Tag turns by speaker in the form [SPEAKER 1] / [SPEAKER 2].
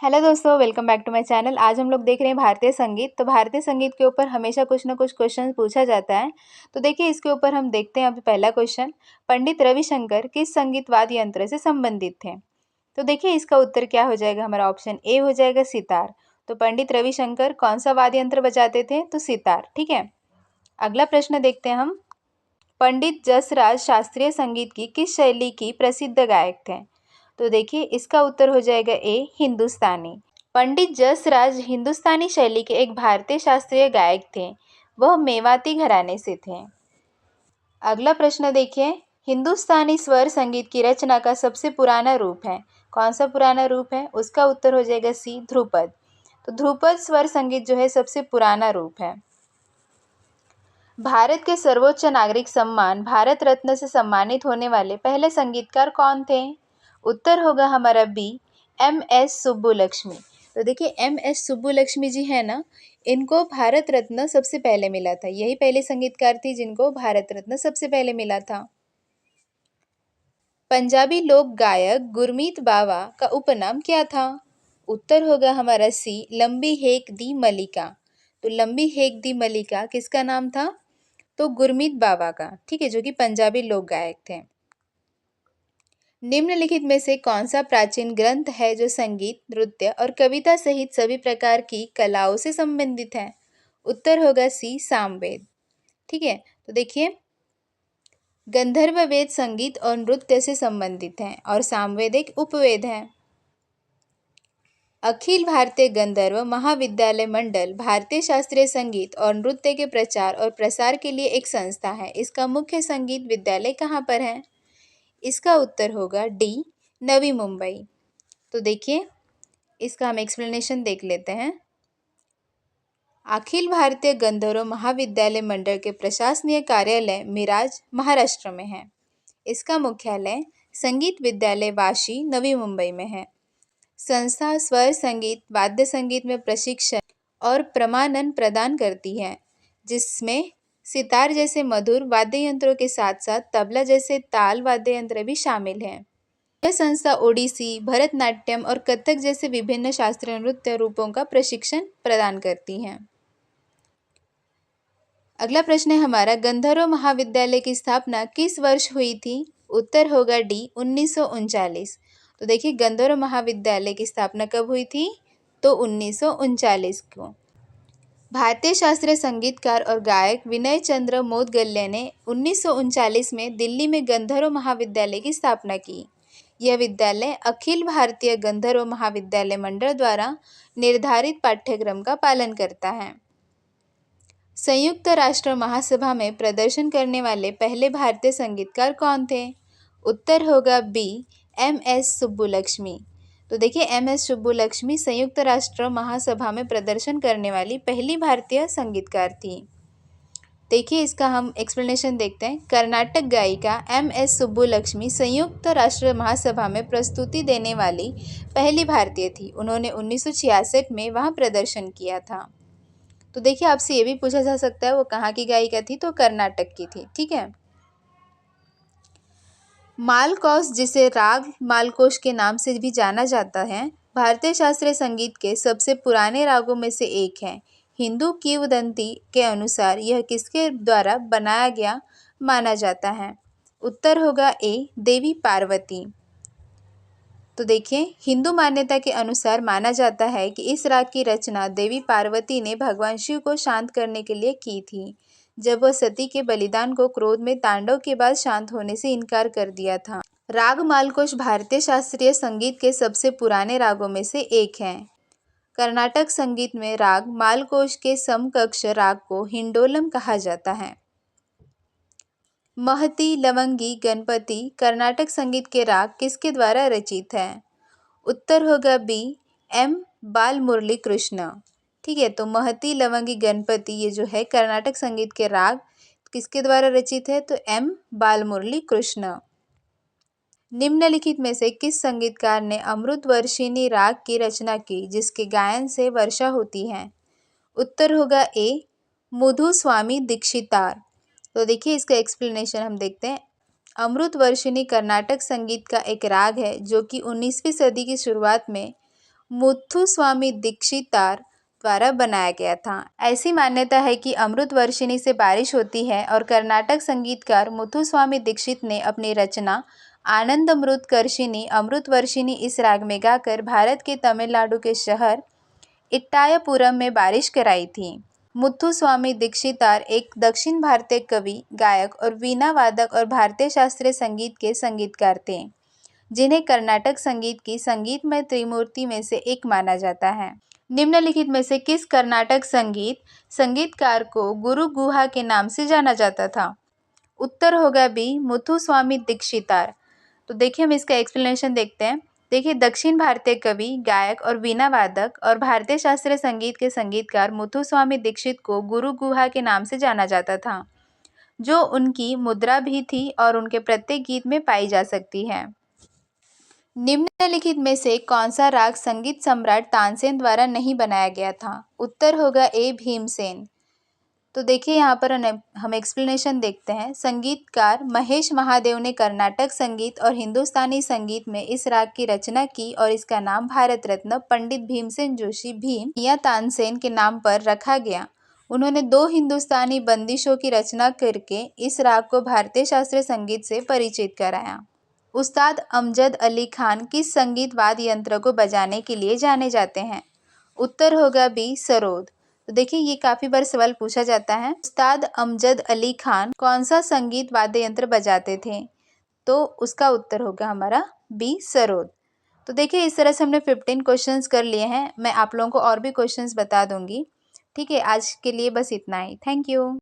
[SPEAKER 1] Hello दोस्तों, welcome back to my channel. आज हम लोग देख रहे हैं भारतीय संगीत। तो भारतीय संगीत के ऊपर हमेशा कुछ ना कुछ क्वेश्चन पूछा जाता है। तो देखिए, इसके ऊपर हम देखते हैं अभी पहला क्वेश्चन। पंडित रविशंकर किस संगीत वाद्य यंत्र से संबंधित थे? तो देखिए, इसका उत्तर क्या हो जाएगा? हमारा ऑप्शन ए हो जाएगा सितार। तो पंडित रविशंकर कौन सा वाद्य यंत्र बजाते थे? तो सितार। ठीक है, अगला प्रश्न देखते हैं हम। पंडित जसराज शास्त्रीय संगीत की किस शैली की प्रसिद्ध गायक थे? तो देखिए, इसका उत्तर हो जाएगा ए हिंदुस्तानी। पंडित जसराज हिंदुस्तानी शैली के एक भारतीय शास्त्रीय गायक थे। वह मेवाती घराने से थे। अगला प्रश्न देखिए, हिंदुस्तानी स्वर संगीत की रचना का सबसे पुराना रूप है। कौन सा पुराना रूप है? उसका उत्तर हो जाएगा सी ध्रुपद। तो ध्रुपद स्वर संगीत जो है सबसे पुराना रूप है। भारत के सर्वोच्च नागरिक सम्मान भारत रत्न से सम्मानित होने वाले पहले संगीतकार कौन थे? उत्तर होगा हमारा बी एम.एस. सुब्बुलक्ष्मी। तो देखिए, एम.एस. सुब्बुलक्ष्मी जी है ना, इनको भारत रत्न सबसे पहले मिला था। यही पहले संगीतकार थी जिनको भारत रत्न सबसे पहले मिला था। पंजाबी लोक गायक गुरमीत बावा का उपनाम क्या था? उत्तर होगा हमारा सी लंबी हेक दी मलिका। तो लंबी हेक दी मलिका किसका नाम था? तो गुरमीत बावा का। ठीक है, जो कि पंजाबी लोक गायक थे। निम्नलिखित में से कौन सा प्राचीन ग्रंथ है जो संगीत, नृत्य और कविता सहित सभी प्रकार की कलाओं से संबंधित है? उत्तर होगा सी सामवेद। ठीक है, तो देखिए, गंधर्व वेद संगीत और नृत्य से संबंधित है और सामवेद एक उपवेद है। अखिल भारतीय गंधर्व महाविद्यालय मंडल भारतीय शास्त्रीय संगीत और नृत्य के प्रचार और प्रसार के लिए एक संस्था है। इसका मुख्य संगीत विद्यालय कहाँ पर है? इसका उत्तर होगा डी नवी मुंबई। तो देखिए, इसका हम एक्सप्लेनेशन देख लेते हैं। अखिल भारतीय गंधर्व महाविद्यालय मंडल के प्रशासनीय कार्यालय मिराज, महाराष्ट्र में है। इसका मुख्यालय संगीत विद्यालय वाशी, नवी मुंबई में है। संस्था स्वर संगीत, वाद्य संगीत में प्रशिक्षण और प्रमाणन प्रदान करती है, जिसमें सितार जैसे मधुर वाद्य यंत्रों के साथ साथ तबला जैसे ताल वाद्य यंत्र भी शामिल हैं। यह संस्था ओडिसी, भरतनाट्यम और कथक जैसे विभिन्न शास्त्रीय नृत्य रूपों का प्रशिक्षण प्रदान करती है। अगला प्रश्न है हमारा, गंधर्व महाविद्यालय की स्थापना किस वर्ष हुई थी? उत्तर होगा डी 1939। तो देखिए, गंधर्व महाविद्यालय की स्थापना कब हुई थी? तो 1939 को। भारतीय शास्त्रीय संगीतकार और गायक विनय चंद्र मोदगल्य ने 1939 में दिल्ली में गंधर्व महाविद्यालय की स्थापना की। यह विद्यालय अखिल भारतीय गंधर्व महाविद्यालय मंडल द्वारा निर्धारित पाठ्यक्रम का पालन करता है। संयुक्त राष्ट्र महासभा में प्रदर्शन करने वाले पहले भारतीय संगीतकार कौन थे? उत्तर होगा बी एम.एस. सुब्बुलक्ष्मी। तो देखिए, एम.एस. सुब्बुलक्ष्मी संयुक्त राष्ट्र महासभा में प्रदर्शन करने वाली पहली भारतीय संगीतकार थी। देखिए, इसका हम एक्सप्लेनेशन देखते हैं। कर्नाटक गायिका एम.एस. सुब्बुलक्ष्मी संयुक्त राष्ट्र महासभा में प्रस्तुति देने वाली पहली भारतीय थी। उन्होंने 1966 में वहां प्रदर्शन किया था। तो देखिए, आपसे ये भी पूछा जा सकता है वो कहाँ की गायिका थी? तो कर्नाटक की थी। ठीक है, मालकोस, जिसे राग मालकोश के नाम से भी जाना जाता है, भारतीय शास्त्रीय संगीत के सबसे पुराने रागों में से एक है। हिंदू किंवदंती के अनुसार यह किसके द्वारा बनाया गया माना जाता है? उत्तर होगा ए देवी पार्वती। तो देखिए, हिंदू मान्यता के अनुसार माना जाता है कि इस राग की रचना देवी पार्वती ने भगवान शिव को शांत करने के लिए की थी, जब वह सती के बलिदान को क्रोध में तांडव के बाद शांत होने से इनकार कर दिया था। राग मालकोश भारतीय शास्त्रीय संगीत के सबसे पुराने रागों में से एक है। कर्नाटक संगीत में राग मालकोश के समकक्ष राग को हिंडोलम कहा जाता है। महती, लवंगी, गणपति कर्नाटक संगीत के राग किसके द्वारा रचित है? उत्तर होगा बी एम बालमुरली कृष्ण। ठीक है, तो महती, लवंगी, गणपति ये जो है कर्नाटक संगीत के राग किसके द्वारा रचित है? तो एम बालमुरली कृष्ण। निम्नलिखित में से किस संगीतकार ने अमृतवर्षिणी राग की रचना की, जिसके गायन से वर्षा होती है? उत्तर होगा ए मुधुस्वामी दीक्षितार। तो देखिए, इसका एक्सप्लेनेशन हम देखते हैं। अमृतवर्षिणी कर्नाटक संगीत का एक राग है जो कि 19वीं सदी की शुरुआत में मुथुस्वामी दीक्षितार द्वारा बनाया गया था। ऐसी मान्यता है कि अमृतवर्षिणी से बारिश होती है और कर्नाटक संगीतकार मुथुस्वामी दीक्षित ने अपनी रचना आनंदामृतवर्षिणी अमृतवर्षिणी इस राग में गाकर भारत के तमिलनाडु के शहर इट्टायपुरम में बारिश कराई थी। मुथुस्वामी दीक्षितार एक दक्षिण भारतीय कवि, गायक और वीणा वादक और भारतीय शास्त्रीय संगीत के संगीतकार थे, जिन्हें कर्नाटक संगीत की संगीतमय त्रिमूर्ति में से एक माना जाता है। निम्नलिखित में से किस कर्नाटक संगीतकार को गुरु गुहा के नाम से जाना जाता था? उत्तर होगा बी, मुथुस्वामी दीक्षितार। तो देखिए हम इसका एक्सप्लेनेशन देखते हैं। देखिए, दक्षिण भारतीय कवि, गायक और वीणा वादक और भारतीय शास्त्रीय संगीत के संगीतकार मुथुस्वामी दीक्षित को गुरु गुहा के नाम से जाना जाता था, जो उनकी मुद्रा भी थी और उनके प्रत्येक गीत में पाई जा सकती है। निम्नलिखित में से कौन सा राग संगीत सम्राट तानसेन द्वारा नहीं बनाया गया था? उत्तर होगा ए, भीमसेन। तो देखिए यहाँ पर हम एक्सप्लेनेशन देखते हैं। संगीतकार महेश महादेव ने कर्नाटक संगीत और हिंदुस्तानी संगीत में इस राग की रचना की और इसका नाम भारत रत्न पंडित भीमसेन जोशी भीम या तानसेन के नाम पर रखा गया। उन्होंने 2 हिंदुस्तानी बंदिशों की रचना करके इस राग को भारतीय शास्त्रीय संगीत से परिचित कराया। उस्ताद अमजद अली खान किस संगीत वाद्य यंत्र को बजाने के लिए जाने जाते हैं? उत्तर होगा बी, सरोद। तो देखिए ये काफी बार सवाल पूछा जाता है। उस्ताद अमजद अली खान कौन सा संगीत वाद्य यंत्र बजाते थे? तो उसका उत्तर होगा हमारा बी, सरोद। तो देखिए इस तरह से हमने 15 क्वेश्चंस कर लिए हैं। मैं आप लोगों को और भी क्वेश्चंस बता दूंगी। ठीक है, आज के लिए बस इतना ही। Thank you.